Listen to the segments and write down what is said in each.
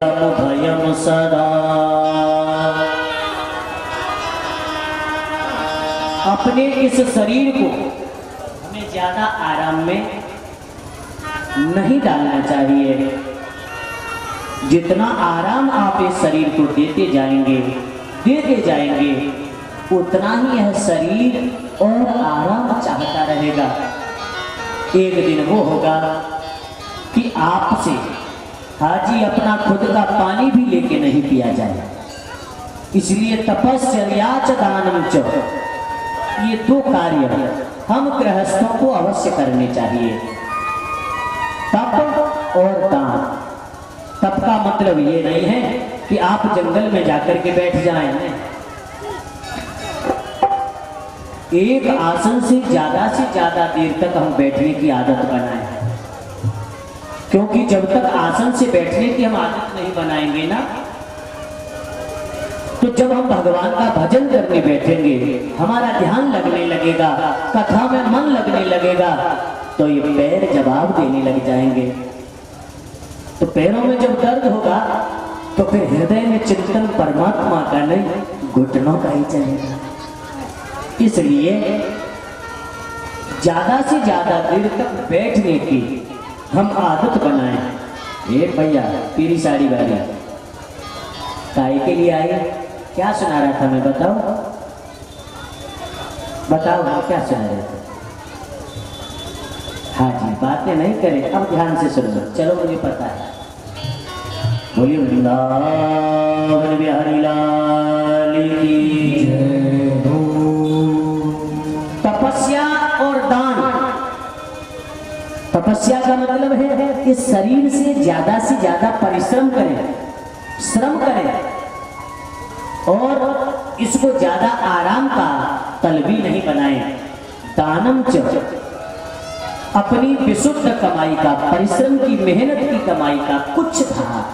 भयम सदा। अपने इस शरीर को हमें ज्यादा आराम में नहीं डालना चाहिए। जितना आराम आप इस शरीर को देते जाएंगे उतना ही यह शरीर और आराम चाहता रहेगा। एक दिन वो होगा कि आपसे हाजी अपना खुद का पानी भी लेके नहीं पिया जाए। इसलिए तपस्या च दानम च, ये दो कार्य हम गृहस्थों को अवश्य करने चाहिए, तप और दान। तप का मतलब ये नहीं है कि आप जंगल में जाकर के बैठ जाएं। एक आसन से ज्यादा देर तक हम बैठने की आदत बनाएं, क्योंकि जब तक आसन से बैठने की हम आदत नहीं बनाएंगे ना, तो जब हम भगवान का भजन करने बैठेंगे, हमारा ध्यान लगने लगेगा, कथा में मन लगने लगेगा, तो ये पैर जवाब देने लग जाएंगे। तो पैरों में जब दर्द होगा तो फिर हृदय में चिंतन परमात्मा का नहीं, घुटनों का ही चलेगा। इसलिए ज्यादा से ज्यादा देर तक बैठने की हम आदत बनाएं। एक भैया पीली साड़ी वाली काय के लिए आए, क्या सुना रहा था मैं? बताओ क्या सुना रहे थे? हाँ जी, बातें नहीं करें, अब ध्यान से सुनो। चलो मुझे पता है। बोलिए वृंदावन बिहारी लाल की जय हो। तपस्या और दान। तपस्या का मतलब है कि शरीर से ज्यादा परिश्रम करें, श्रम करें, और इसको ज्यादा आराम का तलबी नहीं बनाएं। दानम च, अपनी विशुद्ध कमाई का, परिश्रम की, मेहनत की कमाई का कुछ भाग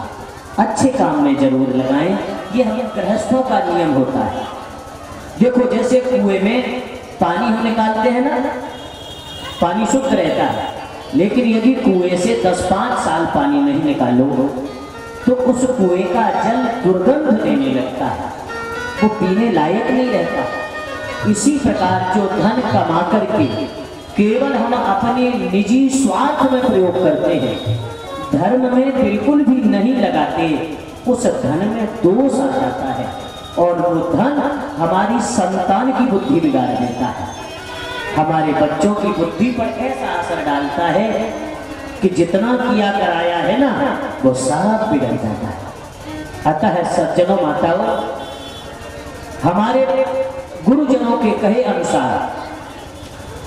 अच्छे काम में जरूर लगाएं। यह हम गृहस्थों का नियम होता है। देखो, जैसे कुएं में पानी हम निकालते हैं ना, पानी शुद्ध रहता है, लेकिन यदि कुएं से 10-5 साल पानी नहीं निकालो तो उस कुएं का जल दुर्गंध देने लगता है, वो पीने लायक नहीं रहता। इसी प्रकार जो धन कमा करके केवल हम अपने निजी स्वार्थ में प्रयोग करते हैं, धर्म में बिल्कुल भी नहीं लगाते, उस धन में दोष आ जाता है और वो धन हमारी संतान की बुद्धि बिगाड़ देता है, हमारे बच्चों की बुद्धि पर ऐसा असर डालता है कि जितना किया कराया है ना, वो सब बिगड़ जाता है। अतः सज्जनों, माताओं, हमारे गुरुजनों के कहे अनुसार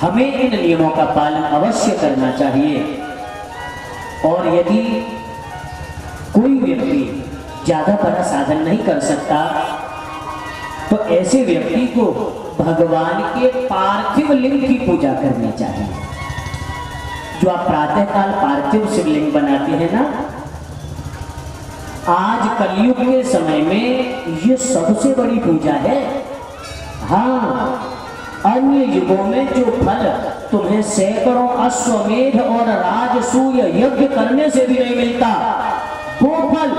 हमें इन नियमों का पालन अवश्य करना चाहिए। और यदि कोई व्यक्ति ज्यादा बड़ा साधन नहीं कर सकता तो ऐसे व्यक्ति को भगवान के पार्थिव लिंग की पूजा करनी चाहिए। जो आप प्रातःकाल पार्थिव शिवलिंग बनाते हैं ना, आज कलयुग के समय में ये सबसे बड़ी पूजा है। हाँ, अन्य युगों में जो फल तुम्हें सैकड़ों अश्वमेध और राजसूय यज्ञ करने से भी नहीं मिलता, वो फल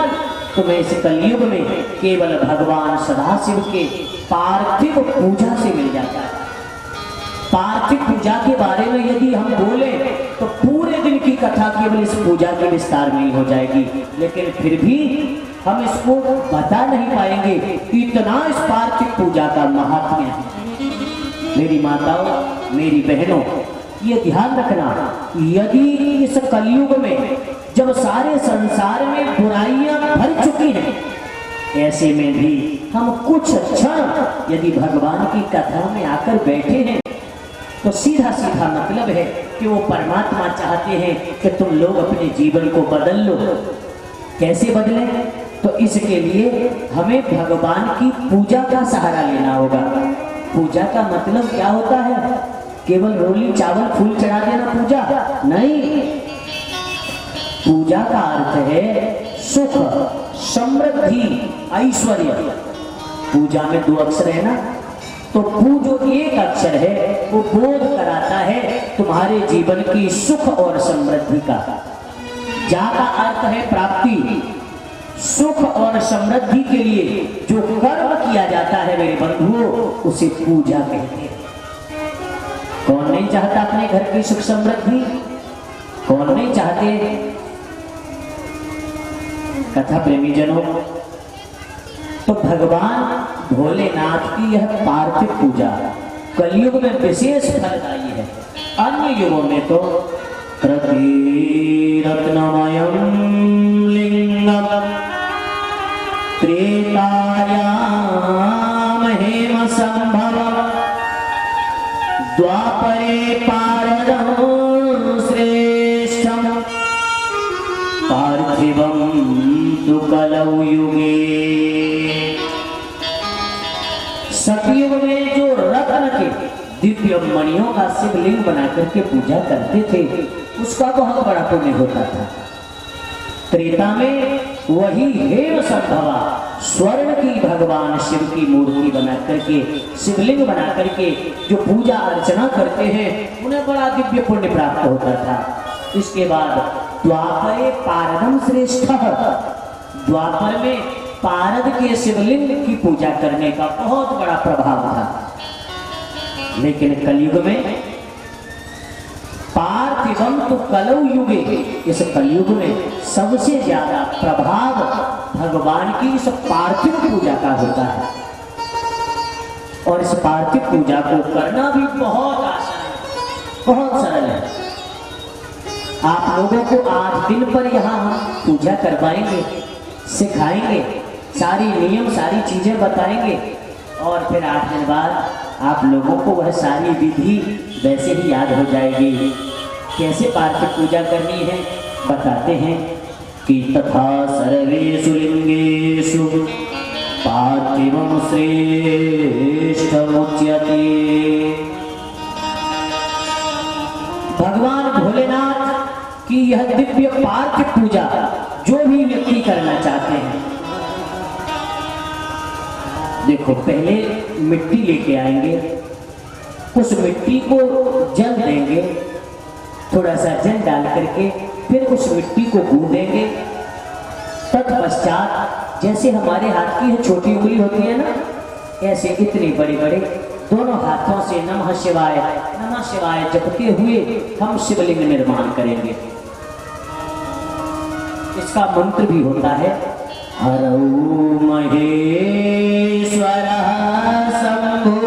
तुम्हें इस कलयुग में केवल भगवान सदाशिव के पार्थिव पूजा से मिल जाता है। पार्थिव पूजा के बारे में यदि हम बोले तो पूरे दिन की कथा केवल इस पूजा के विस्तार में ही हो जाएगी, लेकिन फिर भी हम इसको बता नहीं पाएंगे, इतना इस पार्थिव पूजा का महात्म्य है। मेरी माताओं, मेरी बहनों, ये ध्यान रखना, यदि इस कलयुग में जब सारे संसार में बुराइयां भर चुकी हैं, ऐसे में भी हम कुछ क्षण यदि भगवान की कथा में आकर बैठे हैं तो सीधा मतलब है कि वो परमात्मा चाहते हैं कि तुम लोग अपने जीवन को बदल लो। कैसे बदलें? तो इसके लिए हमें भगवान की पूजा का सहारा लेना होगा। पूजा का मतलब क्या होता है? केवल रोली चावल फूल चढ़ा देना पूजा नहीं। पूजा का अर्थ है सुख, समृद्धि, ऐश्वर्य। पूजा में 2 अक्षर है ना, तो पू जो एक अक्षर है वो बोध कराता है तुम्हारे जीवन की सुख और समृद्धि का। जा का अर्थ है प्राप्ति, सुख और समृद्धि के लिए जो कर्म किया जाता है मेरे बंधुओं, उसे पूजा कहते हैं। कौन नहीं चाहता अपने घर की सुख समृद्धि? कौन नहीं चाहते? कथा प्रेमी जनों, तो भगवान भोलेनाथ की यह पार्थिव पूजा कलयुग में विशेष फलदायी है। अन्य युगों में तो रत्नमयं लिंगम त्रेतायाम हेम संभवम द्वापरे पारदं श्रेष्ठम पार्थिवं तु कलौ युगे। सतयुग में जो रत्न के दिव्य मणियों का शिवलिंग बना करके पूजा करते थे, उसका बहुत बड़ा पुण्य होता था। त्रेता में वही हेम संभवा स्वर्ण की भगवान शिव की मूर्ति बना करके, शिवलिंग बना करके जो पूजा अर्चना करते हैं, उन्हें बड़ा दिव्य पुण्य प्राप्त होता था। इसके बाद द्वापरे पारदम श्रेष्ठ, द्वापर में पारद के शिवलिंग की पूजा करने का बहुत बड़ा प्रभाव था। लेकिन कलयुग में पार्थिवम तो कलौ युगे, इस कलयुग में सबसे ज्यादा प्रभाव भगवान की इस पार्थिव पूजा का होता है। और इस पार्थिव पूजा को करना भी बहुत आसान है, बहुत सरल है। आप लोगों को आज दिन पर यहाँ हम पूजा करवाएंगे, सिखाएंगे, सारी नियम सारी चीजें बताएंगे, और फिर 8 दिन बाद आप लोगों को वह सारी विधि वैसे ही याद हो जाएगी। कैसे पार्थिव पूजा करनी है बताते हैं कि तथा सर्वेषु लिंगेषु पार्थिवं श्रेष्ठमुच्यते। भगवान भोलेनाथ की यह दिव्य पार्थिव पूजा जो भी व्यक्ति करना चाहते हैं, देखो पहले मिट्टी लेके आएंगे, उस मिट्टी को जल देंगे, थोड़ा सा जल डाल करके फिर उस मिट्टी को गूंदेंगे। तत्पश्चात जैसे हमारे हाथ की छोटी उंगली होती है ना, ऐसे इतनी बड़ी बड़ी दोनों हाथों से नमः शिवाय जपते हुए हम शिवलिंग निर्माण करेंगे। इसका मंत्र भी होता है हरौ महेश्वरः शंभो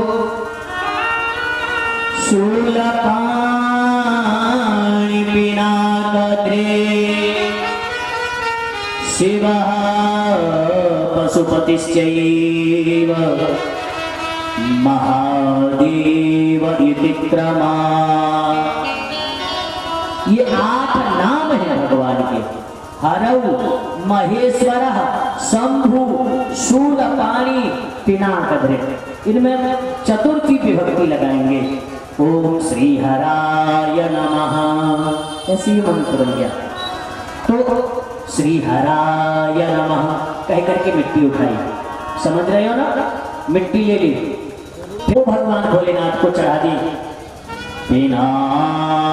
शूलपाणि पिनाकद्रे शिवः पशुपतिश्चैव महादेव इति क्रमा। ये 8 नाम है भगवान के। हरौ महेश्वरः शंभु शूलपाणि पिनाकद्रे, इनमें चतुर्थी विभक्ति लगाएंगे। ओम श्री हराय नमः, ऐसी मंत्र बन गया। तो श्री हराय नमः कह करके मिट्टी उठाई, समझ रहे हो ना? मिट्टी ले ली, फिर भगवान भोलेनाथ को चढ़ा दी। पिनाकद्रे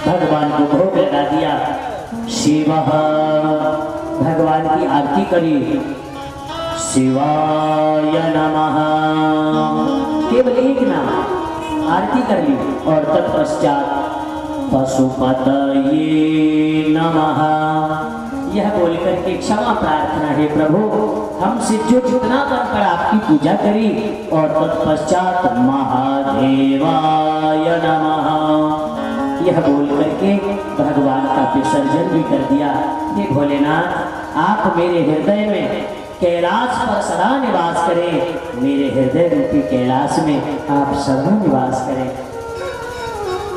भगवान को भोग लगा दिया। शिवः भगवान की आरती करी। शिवाय नमः केवल एक नाम आरती कर ली। और तत्पश्चात पशुपतये नमः यह बोल करके क्षमा प्रार्थना है प्रभु, हमसे जो जितना बनकर आपकी पूजा करी। और तत्पश्चात महादेवाय नमः यह बोल करके भगवान का विसर्जन भी कर दिया। हे भोलेनाथ, आप मेरे हृदय में कैलाश पर सदा निवास करें, मेरे हृदय रूपी कैलाश में आप सदा निवास करें।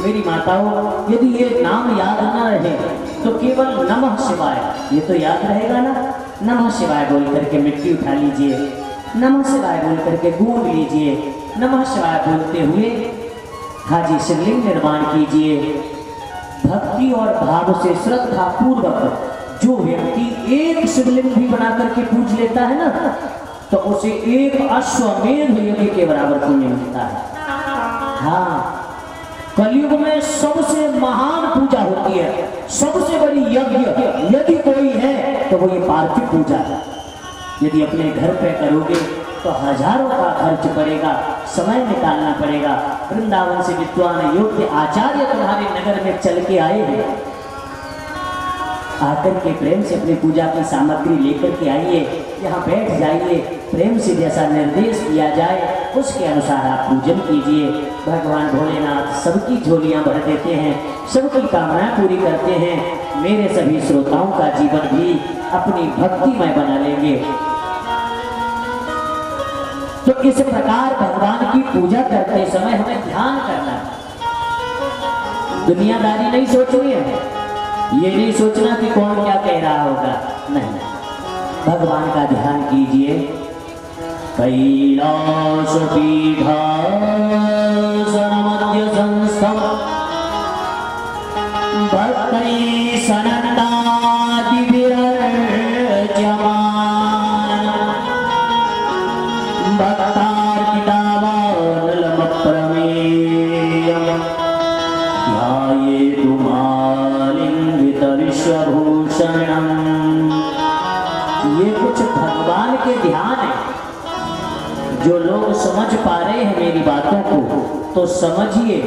मेरी माताओं, यदि ये नाम याद न रहे तो केवल नमः शिवाय ये तो याद रहेगा ना। नमः शिवाय बोल करके मिट्टी उठा लीजिए, नमः शिवाय बोल करके गूंद लीजिए, नमः शिवाय बोलते हुए हाजी शिवलिंग निर्माण कीजिए। भक्ति और भाव से श्रद्धा पूर्वक जो व्यक्ति एक शिवलिंग भी बना करके पूज लेता है ना, तो उसे एक अश्वमेध यज्ञ के बराबर पुण्य मिलता है। हाँ, कलयुग में सबसे महान पूजा होती है, सबसे बड़ी यज्ञ यदि कोई है तो वो ये पार्थिव पूजा है। यदि अपने घर पे करोगे तो हजारों का खर्च पड़ेगा, समय निकालना पड़ेगा। वृंदावन से विद्वान योग्य आचार्य तुम्हारे नगर में चल के आए हैं, आकर के प्रेम से अपनी पूजा की सामग्री लेकर के आइए, यहाँ बैठ जाइए, प्रेम से जैसा निर्देश किया जाए उसके अनुसार आप पूजन कीजिए। भगवान भोलेनाथ सबकी झोलियां भर देते हैं, सबकी कामनाएं पूरी करते हैं। मेरे सभी श्रोताओं का जीवन भी अपनी भक्तिमय बना लेंगे। तो इस प्रकार भगवान की पूजा करते समय हमें ध्यान करना है, दुनियादारी नहीं सोचनी है, ये नहीं सोचना कि कौन क्या कह रहा होगा, नहीं, भगवान का ध्यान कीजिए। कैलाश पीठासनमध्य संस्थम भक्तैः सनन्दादिविराजमान भक्तार्पितावानलमप्रमेयम् ध्यायेतु विश्वभूषणम। ये कुछ भगवान के ध्यान है, जो लोग समझ पा रहे हैं मेरी बातों को तो समझिए,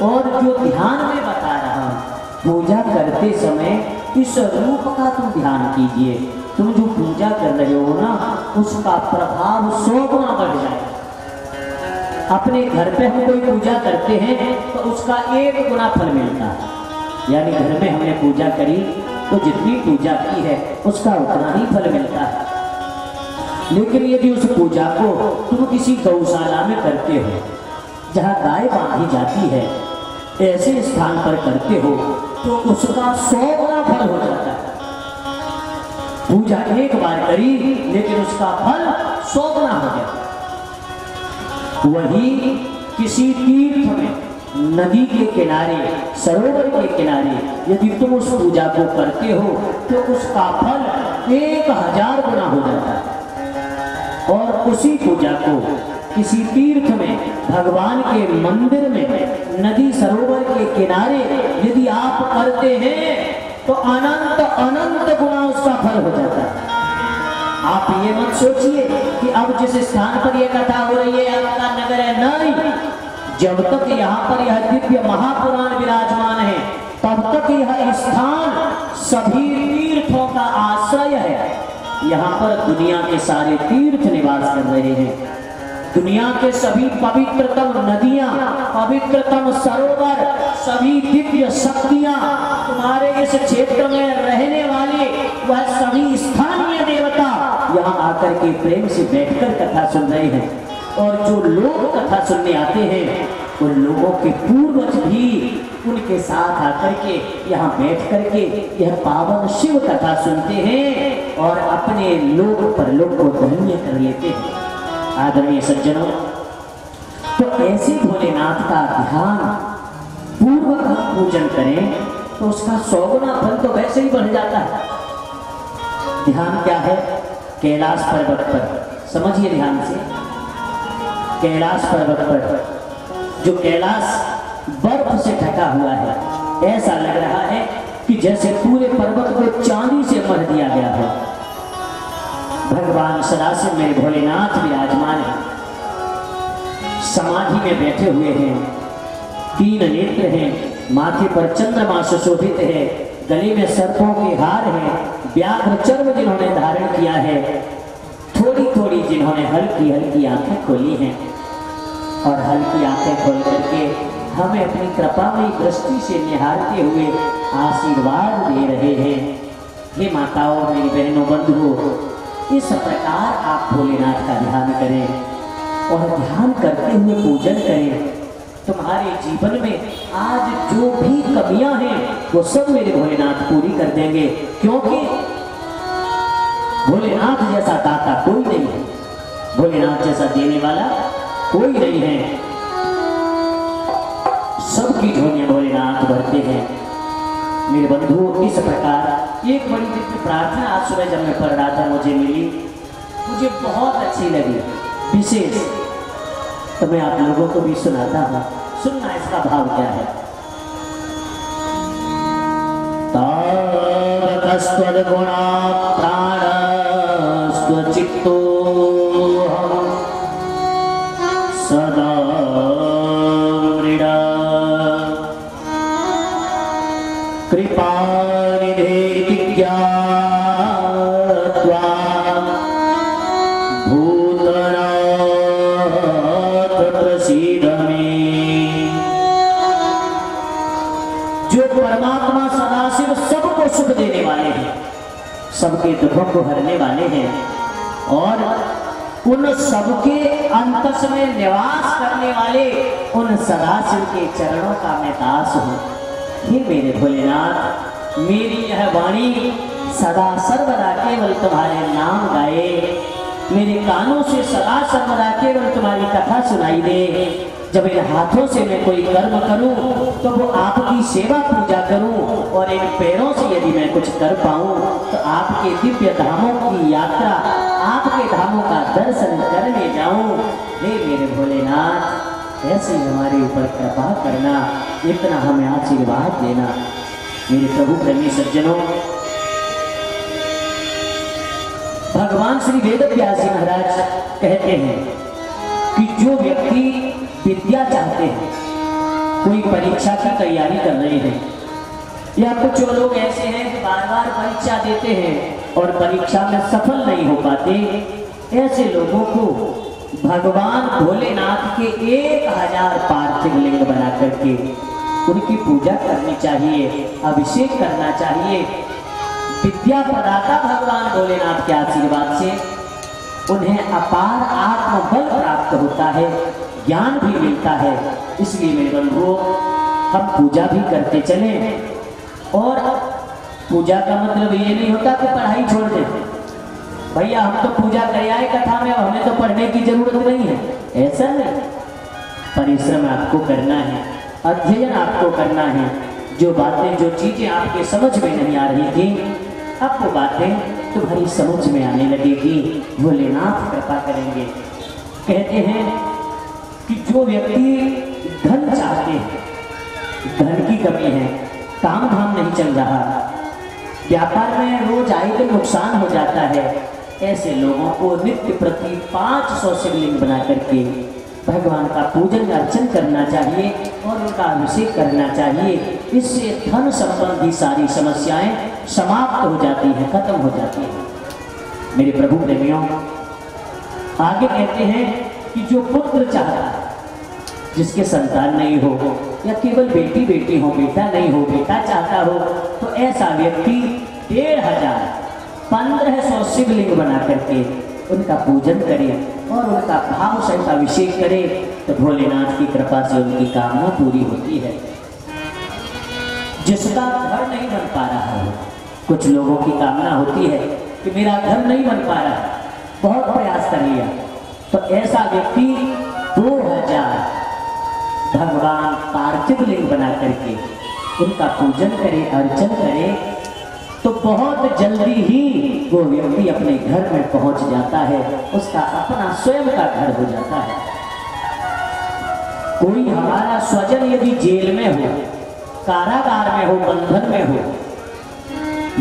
और जो ध्यान में बता रहा हूं, पूजा करते समय इस रूप का तुम ध्यान कीजिए। तुम जो पूजा कर रहे हो ना, उसका प्रभाव 100 गुना बढ़ जाए। अपने घर पे हम कोई पूजा करते हैं तो उसका 1 गुना फल मिलता है, यानी घर में हमने पूजा करी तो जितनी पूजा की है उसका उतना ही फल मिलता है। लेकिन यदि उस पूजा को तुम किसी गौशाला में करते हो, जहाँ गाय बांधी जाती है, ऐसे स्थान पर करते हो तो उसका 100 गुना फल हो जाता है। पूजा एक बार करी लेकिन उसका फल 100 गुना हो गया। वही किसी तीर्थ में, नदी के किनारे, सरोवर के किनारे यदि तुम उस पूजा को करते हो तो उसका फल 1000 गुना हो जाता है। और उसी पूजा को किसी तीर्थ में, भगवान के मंदिर में, नदी सरोवर के किनारे यदि आप करते हैं तो अनंत अनंत गुना उसका फल हो जाता है। आप ये मत सोचिए कि अब जिस स्थान पर यह कथा हो रही है आपका नगर है, नहीं, जब तक यहाँ पर यह दिव्य महापुराण विराजमान है तब तक यह स्थान सभी तीर्थों का आश्रय है। यहाँ पर दुनिया के सारे तीर्थ निवास कर रहे हैं। दुनिया के सभी पवित्रतम नदियां, पवित्रतम सरोवर, सभी दिव्य शक्तियां, तुम्हारे इस क्षेत्र में रहने वाले वह सभी स्थानीय देवता यहाँ आकर के प्रेम से बैठकर कथा सुन रहे हैं। और जो लोग कथा सुनने आते हैं उन लोगों के पूर्वज भी उनके साथ आकर के यहाँ बैठ करके यह पावन शिव कथा सुनते हैं और अपने लोग पर लोग को धन्य कर लेते हैं। आदरणीय सज्जनों, तो ऐसे भोलेनाथ का ध्यान पूर्वक हम पूजन करें तो उसका 100 गुना फल तो वैसे ही बढ़ जाता है। ध्यान क्या है? कैलाश पर्वत पर, समझिए ध्यान से, कैलाश पर्वत पर जो कैलाश बर्फ से ढका हुआ है, ऐसा लग रहा है कि जैसे पूरे पर्वत को चांदी से मढ़ दिया गया हो। भगवान सदाशिव मेरे भोलेनाथ विराजमान है, समाधि में बैठे हुए हैं, 3 नेत्र हैं, माथे पर चंद्रमा सुशोभित है, गले में सर्पों के हार हैं, व्याघ्र चर्म जिन्होंने धारण किया है, थोड़ी थोड़ी जिन्होंने हल्की हल्की आंखें खोली हैं और हल्की आंखें खोल करके हमें अपनी कृपामयी दृष्टि से निहारते हुए आशीर्वाद दे रहे हैं। हे माताओं, मेरी बहनों, बंधुओं, इस प्रकार आप भोलेनाथ का ध्यान करें और ध्यान करते हुए पूजन करें। तुम्हारे जीवन में आज जो भी कमियां हैं वो सब मेरे भोलेनाथ पूरी कर देंगे, क्योंकि भोलेनाथ जैसा दाता कोई नहीं है, भोलेनाथ जैसा देने वाला कोई नहीं है। सबकी झोलियां भोलेनाथ भरते हैं। मेरे बंधुओं, इस प्रकार एक बड़ी दिव्य प्रार्थना आज सुबह जब मैं पढ़ रहा था मुझे मिली, मुझे बहुत अच्छी लगी, विशेष तो मैं आप लोगों को भी सुनाता हूँ। सुनना इसका भाव क्या है। तावकस्त्वद्गुणा प्राणस्त्वचित्तो सदा मृडा कृपानिधेति ज्ञात्वा भूतनाथ प्रसीद मे। जो परमात्मा सदाशिव सबको सुख देने वाले हैं, सबके दुखों को हरने वाले हैं और उन सबके अंतस में निवास करने वाले उन सदाशिव के चरणों का मैं दास हूँ। हे मेरे भोलेनाथ, मेरी यह वाणी सदा सर्वदा केवल तुम्हारे नाम गाए, मेरे कानों से सदा सर्वदा केवल तुम्हारी कथा सुनाई दे। जब इन हाथों से मैं कोई कर्म करूं तो वो आपकी सेवा पूजा करूं, और इन पैरों से यदि मैं कुछ कर पाऊं तो आपके दिव्य धामों की यात्रा, आपके धामों का दर्शन करने जाऊं। हे मेरे भोलेनाथ, ऐसे हमारे ऊपर कृपा करना, इतना हमें आशीर्वाद देना। मेरे प्रभु प्रेमी सज्जनों, भगवान श्री वेद व्यास जी महाराज कहते हैं कि जो व्यक्ति विद्या चाहते हैं, कोई परीक्षा की तैयारी कर रहे हैं, या कुछ लोग ऐसे हैं कि बार बार परीक्षा देते हैं और परीक्षा में सफल नहीं हो पाते, ऐसे लोगों को भगवान भोलेनाथ के 1000 पार्थिव लिंग बना करके उनकी पूजा करनी चाहिए, अभिषेक करना चाहिए। विद्या प्रदाता भगवान भोलेनाथ के आशीर्वाद से उन्हें अपार आत्मबल प्राप्त होता है, ज्ञान भी मिलता है। इसलिए मेरे बंधुओं, हम पूजा भी करते चले, और पूजा का मतलब ये नहीं होता कि पढ़ाई छोड़ दें। भैया हम तो पूजा कर आए कथा में, हमें तो पढ़ने की जरूरत नहीं है, ऐसा नहीं। परिश्रम आपको करना है, अध्ययन आपको करना है। जो बातें, जो चीजें आपके समझ में नहीं आ रही थी, अब वो बातें तुम्हारी समझ में आने लगेगी। भोलेनाथ कृपा करेंगे। कहते हैं कि जो व्यक्ति धन चाहते हैं, धन की कमी है, काम धाम नहीं चल रहा, व्यापार में रोज आए दिन नुकसान हो जाता है, ऐसे लोगों को नित्य प्रति 500 शिवलिंग बना करके भगवान का पूजन अर्चन करना चाहिए और उनका अभिषेक करना चाहिए। इससे धन संबंधी सारी समस्याएं समाप्त हो जाती हैं, खत्म हो जाती हैं। मेरे प्रभु प्रेमियों, आगे कहते हैं कि जो पुत्र चाहता है, जिसके संतान नहीं हो, या केवल बेटी बेटी हो, बेटा नहीं हो, बेटा चाहता हो, तो ऐसा व्यक्ति 1500 शिवलिंग बना करके उनका पूजन करे और उनका भाव सहित अभिषेक करे, तो भोलेनाथ की कृपा से उनकी कामना पूरी होती है। जिसका घर नहीं बन पा रहा हो, कुछ लोगों की कामना होती है कि मेरा घर नहीं बन पा रहा, बहुत प्रयास कर लिया, तो ऐसा व्यक्ति 2000 भगवान पार्थिव लिंग बना करके उनका पूजन करे, अर्चन करे, तो बहुत जल्दी ही वो व्यक्ति अपने घर में पहुंच जाता है, उसका अपना स्वयं का घर हो जाता है। कोई हमारा स्वजन यदि जेल में हो, कारागार में हो, बंधन में हो,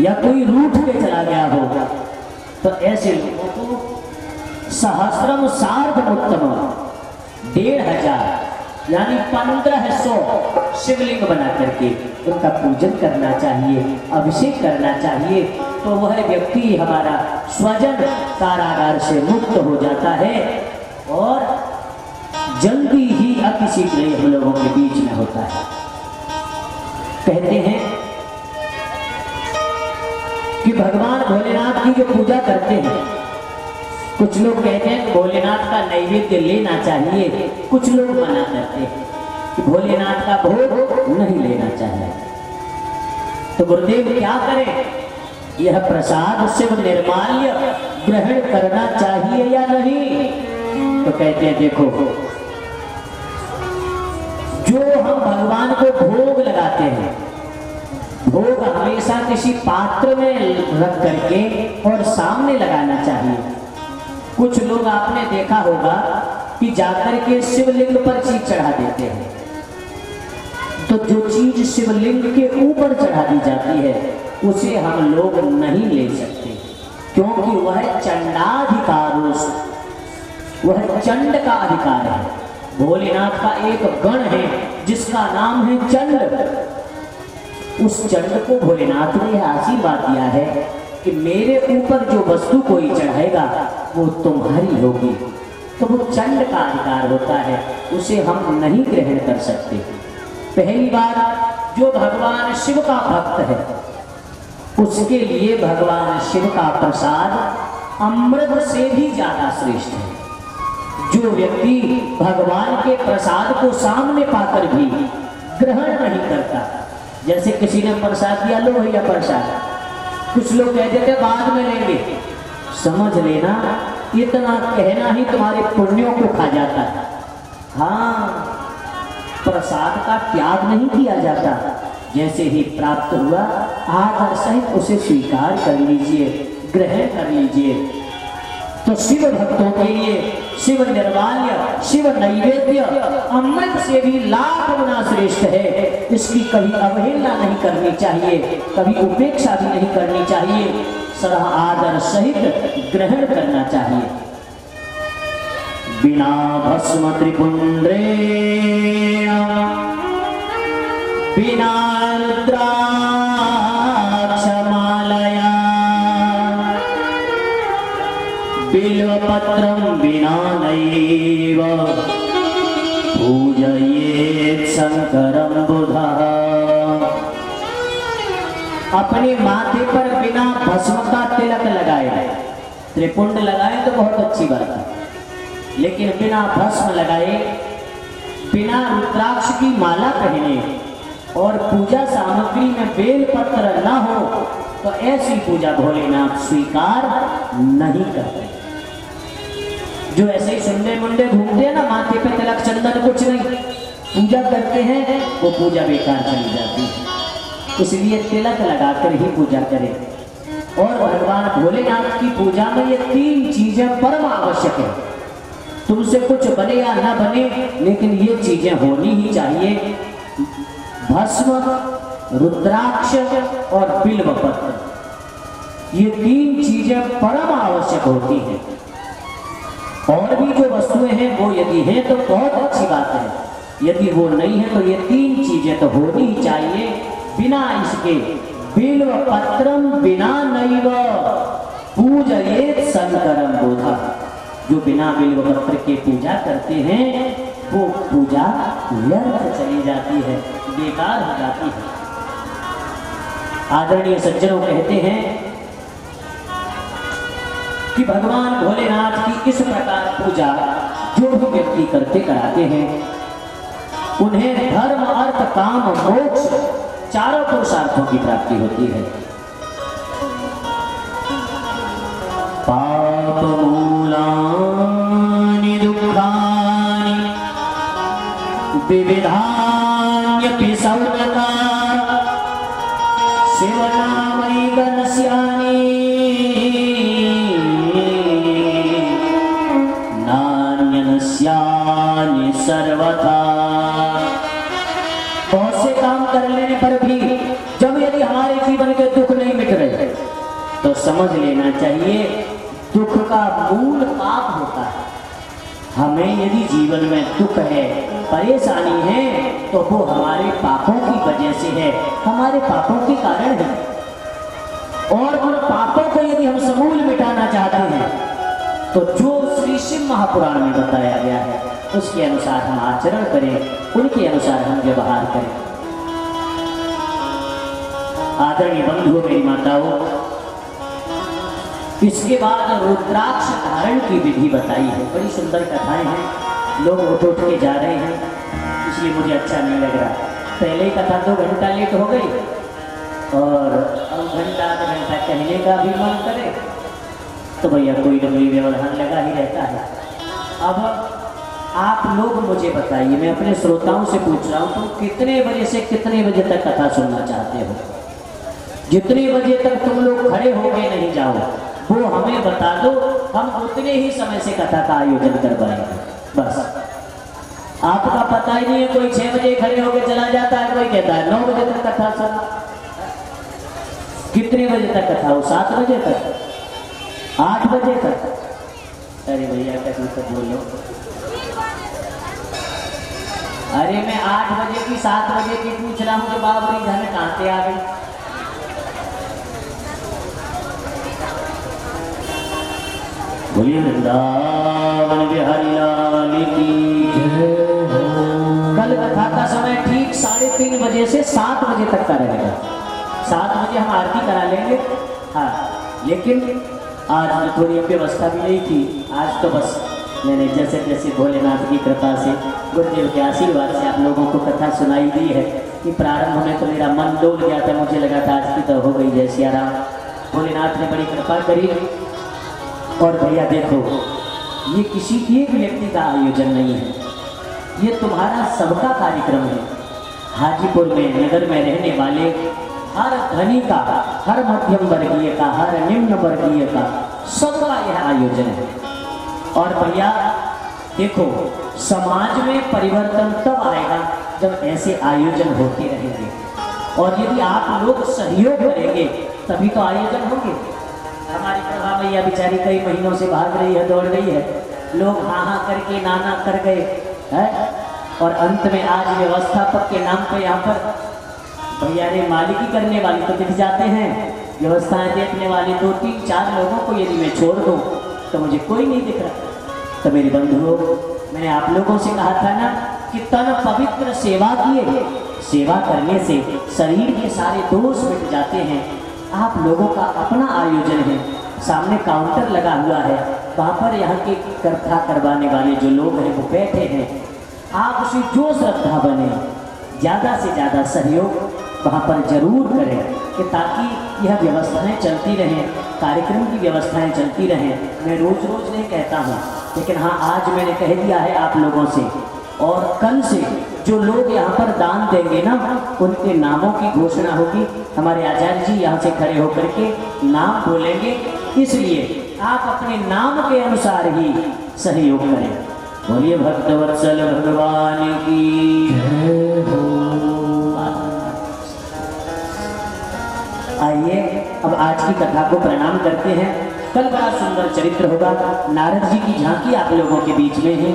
या कोई रूठ के चला गया होगा, तो ऐसे लोगों को सहस्रम सार्धमोत्तम 1500 यानी 1500 शिवलिंग बना करके उनका पूजन करना चाहिए, अभिषेक करना चाहिए, तो वह व्यक्ति हमारा स्वजन कारागार से मुक्त हो जाता है और जल्दी ही अतिशीघ्र हम लोगों के बीच में होता है। कहते हैं कि भगवान भोलेनाथ की जो पूजा करते हैं, कुछ लोग कहते हैं भोलेनाथ का नैवेद्य लेना चाहिए, कुछ लोग मना करते हैं कि भोलेनाथ का भोग नहीं लेना चाहिए। तो गुरुदेव क्या करें, यह प्रसाद शिव निर्माल्य ग्रहण करना चाहिए या नहीं? तो कहते हैं देखो, जो हम भगवान को भोग लगाते हैं, भोग हमेशा किसी पात्र में रख करके और सामने लगाना चाहिए। कुछ लोग आपने देखा होगा कि जाकर के शिवलिंग पर चीज चढ़ा देते हैं, तो जो चीज शिवलिंग के ऊपर चढ़ा दी जाती है उसे हम लोग नहीं ले सकते, क्योंकि वह चंडाधिकारों से, वह चंड का अधिकार है। भोलेनाथ का एक गण है जिसका नाम है चंड। उस चंड को भोलेनाथ ने यह आशीर्वाद दिया है कि मेरे ऊपर जो वस्तु कोई चढ़ाएगा वो तुम्हारी होगी। तो वो चंड का अधिकार होता है, उसे हम नहीं ग्रहण कर सकते। पहली बार जो भगवान शिव का भक्त है उसके लिए भगवान शिव का प्रसाद अमृत से भी ज्यादा श्रेष्ठ है। जो व्यक्ति भगवान के प्रसाद को सामने पाकर भी ग्रहण नहीं करता, जैसे किसी ने प्रसाद दिया, लो भैया प्रसाद, कुछ लोग कह देते बाद में लेंगे, समझ लेना इतना कहना ही तुम्हारे पुण्यों को खा जाता है। हाँ, प्रसाद का त्याग नहीं किया जाता, जैसे ही प्राप्त हुआ आदर सहित उसे स्वीकार कर लीजिए, ग्रहण कर लीजिए। तो शिव भक्तों के लिए शिव निर्माल्य, शिव नैवेद्य अमृत से भी लाख गुना श्रेष्ठ है। इसकी कभी अवहेलना नहीं करनी चाहिए, कभी उपेक्षा भी नहीं करनी चाहिए, सदा आदर सहित ग्रहण करना चाहिए। बिना भस्म त्रिपुंड्रे बिना रुद्राक्ष मालया बिल्वपत्रं विना नैव पूजयेत् शंकरं बुधः। अपने माथे पर बिना भस्म का तिलक लगाए, त्रिपुंड लगाए तो बहुत अच्छी बात है, लेकिन बिना भस्म लगाए, बिना रुद्राक्ष की माला पहने और पूजा सामग्री में बेल पत्र न हो तो ऐसी पूजा भोलेनाथ स्वीकार नहीं करते। जो ऐसे ही सुंदे मुंडे घूमते हैं ना, माथे पे तिलक चंदन कुछ नहीं, पूजा करते हैं, वो पूजा बेकार चली जाती है। इसलिए तिलक लगाकर ही पूजा करें। और भगवान भोलेनाथ की पूजा में ये तीन चीजें परम आवश्यक है। तुमसे कुछ बने या ना बने, लेकिन ये चीजें होनी ही चाहिए। भस्म, रुद्राक्ष और बिल्व पत्र, ये तीन चीजें परम आवश्यक होती हैं। और भी जो वस्तुएं हैं वो यदि हैं तो बहुत अच्छी बात है, यदि वो नहीं है तो ये तीन चीजें तो होनी ही चाहिए। बिना इसके बिल्व पत्रम बिना नैव पूजयेत् शंकरं बुधः। जो बिना बिल्व पत्र के पूजा करते हैं वो पूजा व्यर्थ चली जाती है, बेकार हो जाती है। आदरणीय सज्जनों कहते हैं कि भगवान भोलेनाथ की इस प्रकार पूजा जो भी व्यक्ति करते कराते हैं उन्हें धर्म, अर्थ, काम, मोक्ष चारों पुरुषार्थों की प्राप्ति होती है। पाप मूलानि दुःखानि विविधान्यपि सौनका शिवनामैकनस्यानि नान्यनस्यानि सर्वथा। बहुत से काम कर लेने पर भी जब यदि हमारे जीवन के दुख नहीं मिट रहे तो समझ लेना चाहिए दुख का मूल पाप होता है। हमें यदि जीवन में दुख है, परेशानी है, तो वो हमारे पापों की वजह से है, हमारे पापों के कारण है। और उन पापों को यदि हम समूल मिटाना चाहते हैं तो जो श्री शिव महापुराण में बताया गया है उसके अनुसार हम आचरण करें, उनके अनुसार हम व्यवहार करें। आदरणीय बंधुओं, मेरी माताओं, इसके बाद रुद्राक्ष धारण की विधि बताई है। बड़ी सुंदर कथाएं हैं, लोग उठ उठ के जा रहे हैं, इसलिए मुझे अच्छा नहीं लग रहा। पहले ही कथा 2 घंटा लेट हो गई और अब घंटा आधा घंटा कहने का भी मन करे तो भैया कोई न कोई व्यवधान लगा ही रहता है। अब आप लोग मुझे बताइए, मैं अपने श्रोताओं से पूछ रहा हूँ, तुम कितने बजे से कितने बजे तक कथा सुनना चाहते हो? जितने बजे तक तुम लोग खड़े हो गए नहीं जाओ, वो हमें बता दो, हम उतने ही समय से कथा का आयोजन करवाएंगे। बस आपका पता ही नहीं है, कोई 6 बजे खड़े होकर चला जाता है, कोई कहता है 9 बजे तक कथा सुना। कितने बजे तक कथा हो? 7 बजे तक, 8 बजे तक? अरे भैया कैसे तक बोलो। अरे मैं 8 बजे की 7 बजे की पूछ रहा हूँ, तो बाबरी घर कहाँ से आ गई? बोलिए वृंदावन बिहारी लाल की जय हो। कल कथा का समय ठीक 3:30 बजे से 7 बजे तक का रहेगा। 7 बजे हम आरती करा लेंगे। हाँ, लेकिन आज थोड़ी व्यवस्था भी नहीं थी। आज तो बस मैंने जैसे जैसे भोलेनाथ की कृपा से, गुरुदेव के आशीर्वाद से आप लोगों को कथा सुनाई दी है कि प्रारंभ में तो मेरा मन डोल गया था, मुझे लगा था आज की तो हो गई जय सिया राम। भोलेनाथ ने बड़ी कृपा करी। और भैया देखो, ये किसी एक व्यक्ति का आयोजन नहीं है, ये तुम्हारा सबका कार्यक्रम है। हाजीपुर में, नगर में रहने वाले हर धनी का, हर मध्यम वर्गीय का, हर निम्न वर्गीय का, सबका यह आयोजन है। और भैया देखो, समाज में परिवर्तन तब आएगा जब ऐसे आयोजन होते रहेंगे, और यदि आप लोग सहयोग करेंगे तभी तो आयोजन होंगे। हमारी प्रभा भैया बेचारी कई महीनों से भाग रही है, दौड़ रही है, लोग हाँ हाँ करके नाना कर गए है, और अंत में आज व्यवस्थापक के नाम पे यहाँ पर भैया रे मालिकी करने वाले तो दिख जाते हैं, व्यवस्थाएं देखने वाले 2-3-4 लोगों को यदि मैं छोड़ दूँ तो मुझे कोई नहीं दिख रहा। तो मेरे बंधुओं, मैंने आप लोगों से कहा था ना कि तन पवित्र सेवा किए, सेवा करने से शरीर के सारे दोष मिट जाते हैं। आप लोगों का अपना आयोजन है, सामने काउंटर लगा हुआ है, वहाँ पर यहाँ के कथा करवाने वाले जो लोग हैं वो बैठे हैं। आप उसे जो श्रद्धा बने, ज़्यादा से ज़्यादा सहयोग वहाँ पर जरूर करें कि ताकि यह व्यवस्थाएं चलती रहें, कार्यक्रम की व्यवस्थाएं चलती रहें। मैं रोज़ रोज़ नहीं कहता हूँ, लेकिन हाँ आज मैंने कह दिया है आप लोगों से, और कल से जो लोग यहाँ पर दान देंगे ना, उनके नामों की घोषणा होगी। हमारे आचार्य जी यहाँ से खड़े होकर के नाम बोलेंगे, इसलिए आप अपने नाम के अनुसार ही सहयोग करें। बोलिए भक्तवत्सल भगवान की जय हो। आइए अब आज की कथा को प्रणाम करते हैं। कल बड़ा सुंदर चरित्र होगा, नारद जी की झांकी आप लोगों के बीच में है।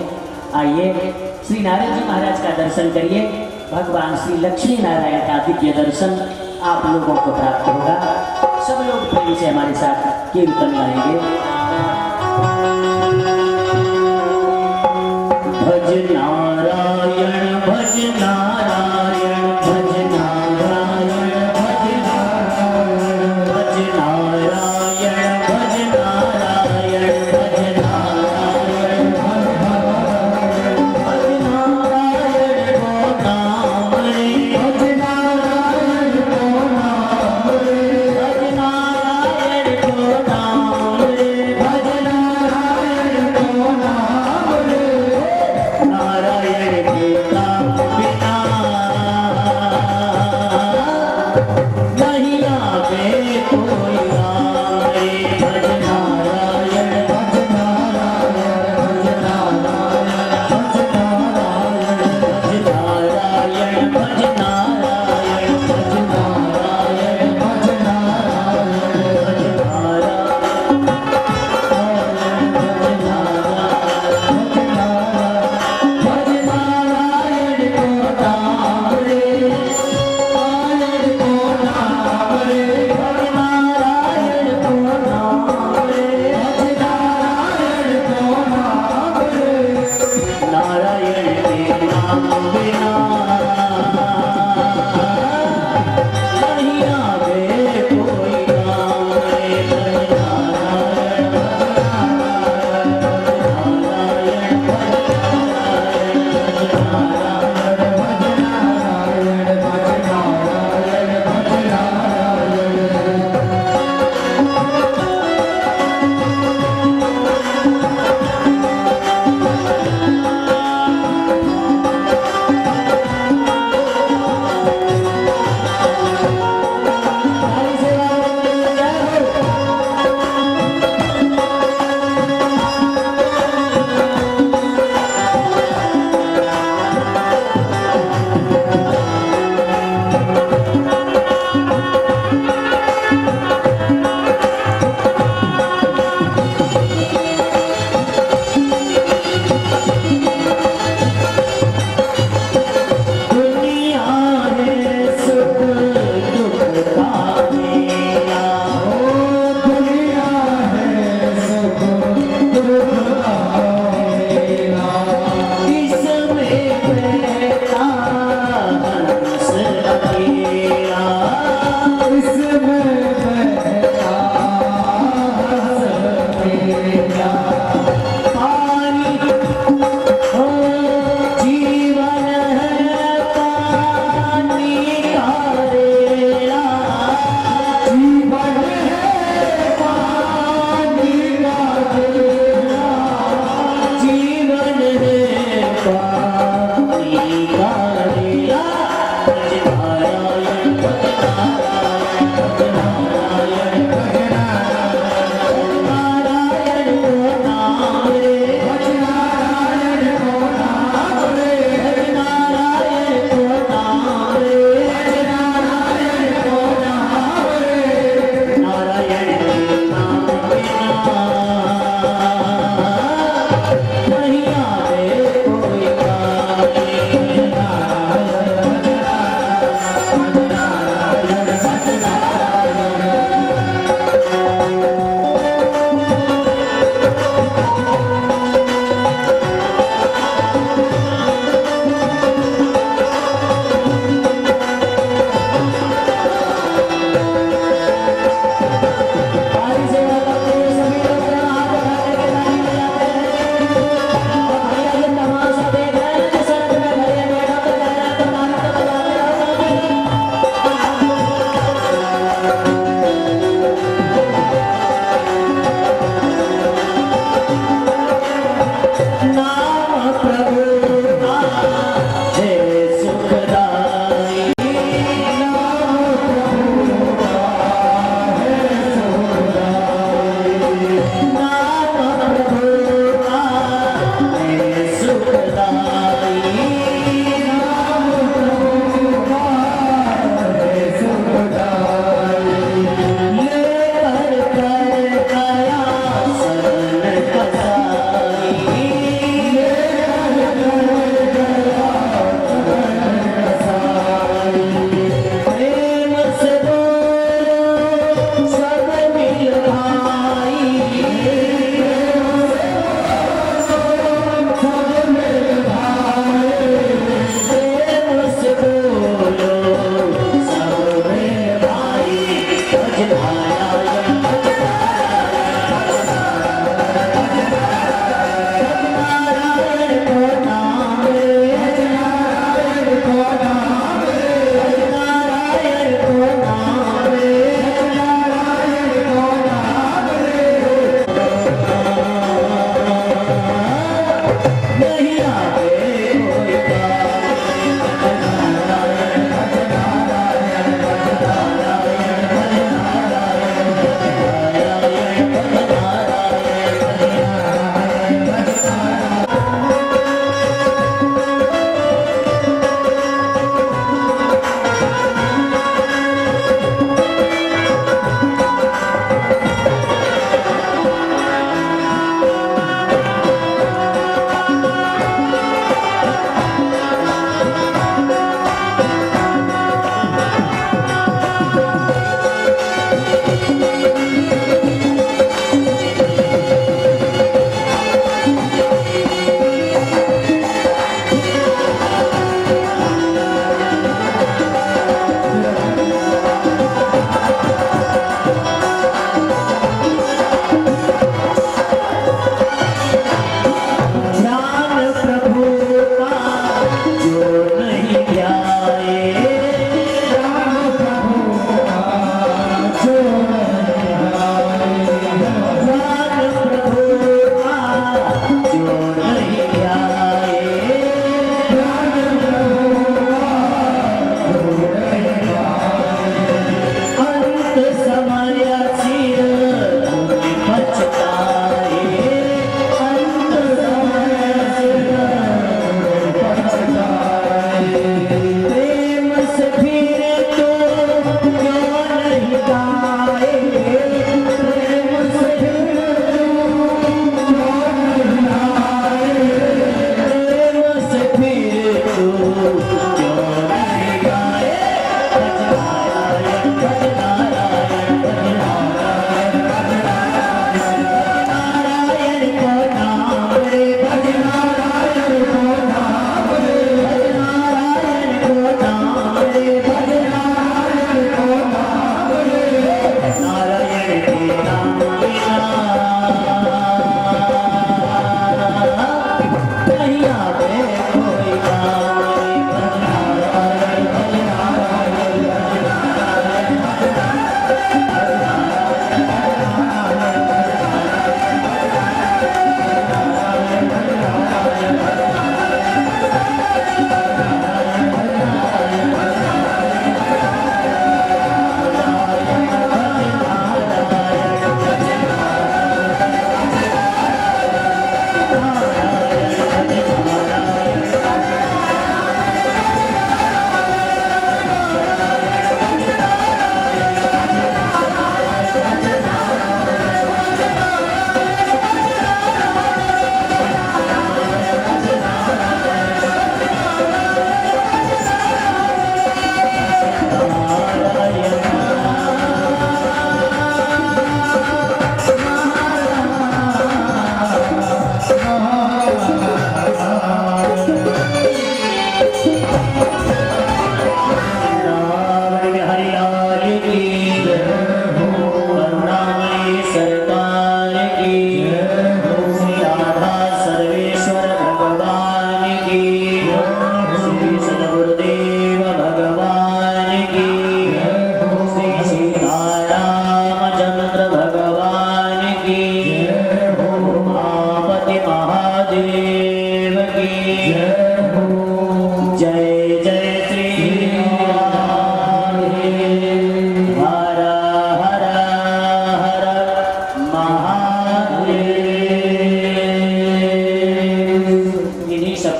आइए श्री नारद जी महाराज का दर्शन करिए। भगवान श्री लक्ष्मी नारायण का दिव्य दर्शन आप लोगों को प्राप्त होगा। सब लोग प्रेम से हमारे साथ कीर्तन गाएंगे। भज नारायण भज नारायण भज नारायण भज नारायण भज नारायण भज नारायण भज नारायण भज नारायण को नाम रे, भज नारायण को नाम रे, भज नारायण को नाम रे, भज नारायण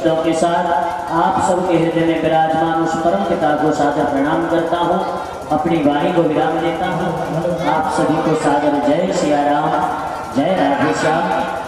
शब्दों के साथ आप सबके हृदय में विराजमान उस परम पिता को सादर प्रणाम करता हूँ, अपनी वाणी को विराम देता हूँ। आप सभी को सादर जय सिया राम, जय राधे श्याम।